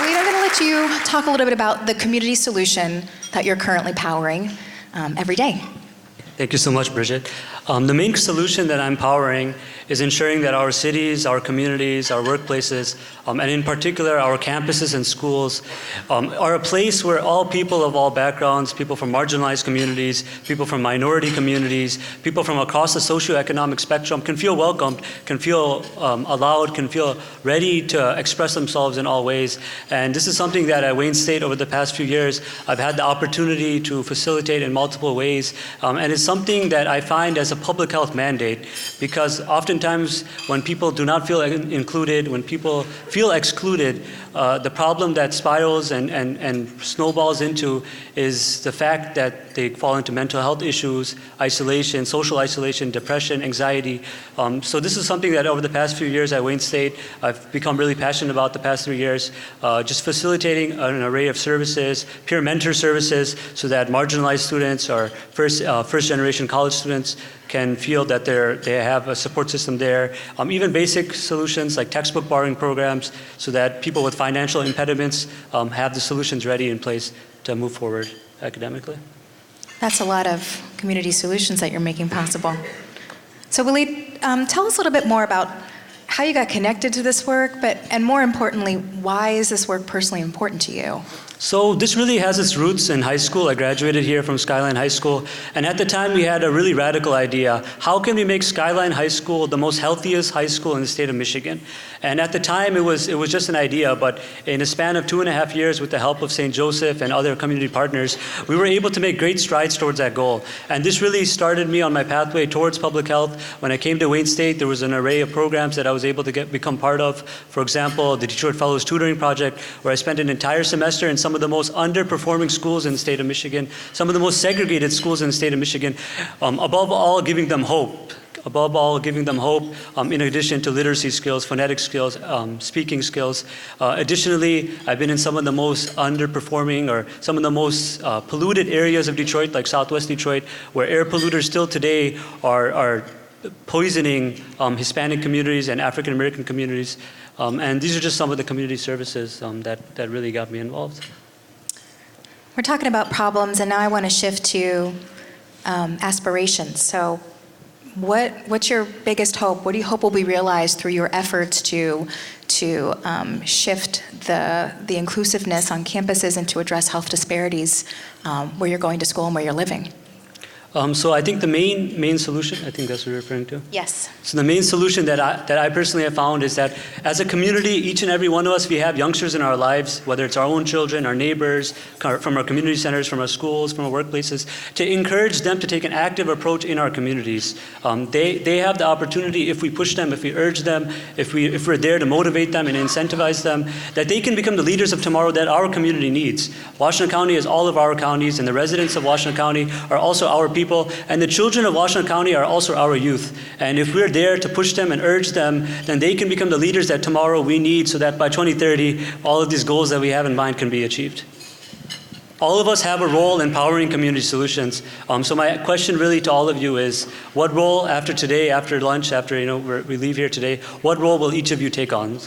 Waleed, I'm going to let you talk a little bit about the community solution that you're currently powering every day. Thank you so much, Bridget. The main solution that I'm powering is ensuring that our cities, our communities, our workplaces, and in particular our campuses and schools are a place where all people of all backgrounds, people from marginalized communities, people from minority communities, people from across the socioeconomic spectrum can feel welcomed, can feel allowed, can feel ready to express themselves in all ways. And this is something that at Wayne State over the past few years I've had the opportunity to facilitate in multiple ways, and it's something that I find as a public health mandate, because oftentimes when people do not feel included, when people feel excluded, the problem that spirals and snowballs into is the fact that they fall into mental health issues, isolation, social isolation, depression, anxiety. So this is something that over the past few years at Wayne State, I've become really passionate about the past 3 years, just facilitating an array of services, peer mentor services, so that marginalized students or first generation college students can feel that they have a support system there. Even basic solutions like textbook borrowing programs, so that people with financial impediments have the solutions ready in place to move forward academically. That's a lot of community solutions that you're making possible. So Waleed, tell us a little bit more about how you got connected to this work, and more importantly, why is this work personally important to you? So this really has its roots in high school. I graduated here from Skyline High School, and at the time we had a really radical idea. How can we make Skyline High School the most healthiest high school in the state of Michigan? And at the time it was just an idea, but in a span of 2.5 years with the help of St. Joseph and other community partners, we were able to make great strides towards that goal. And this really started me on my pathway towards public health. When I came to Wayne State, there was an array of programs that I was able to become part of. For example, the Detroit Fellows Tutoring Project, where I spent an entire semester in some of the most underperforming schools in the state of Michigan, some of the most segregated schools in the state of Michigan, above all giving them hope. In addition to literacy skills, phonetic skills, speaking skills. Additionally, I've been in some of the most underperforming or some of the most polluted areas of Detroit, like Southwest Detroit, where air polluters still today are poisoning Hispanic communities and African American communities. And these are just some of the community services that really got me involved. We're talking about problems, and now I want to shift to aspirations. So what's your biggest hope? What do you hope will be realized through your efforts to shift the inclusiveness on campuses and to address health disparities where you're going to school and where you're living? So I think the main solution, I think that's what you're referring to? Yes. So the main solution that I personally have found is that as a community, each and every one of us, we have youngsters in our lives, whether it's our own children, our neighbors, from our community centers, from our schools, from our workplaces, to encourage them to take an active approach in our communities. They have the opportunity, if we push them, if we urge them, if we're there to motivate them and incentivize them, that they can become the leaders of tomorrow that our community needs. Washtenaw County is all of our counties, and the residents of Washtenaw County are also our people. And the children of Washtenaw County are also our youth. And if we're there to push them and urge them, then they can become the leaders that tomorrow we need, so that by 2030, all of these goals that we have in mind can be achieved. All of us have a role in powering community solutions. So my question really to all of you is, what role after today, after lunch, after we leave here today, what role will each of you take on?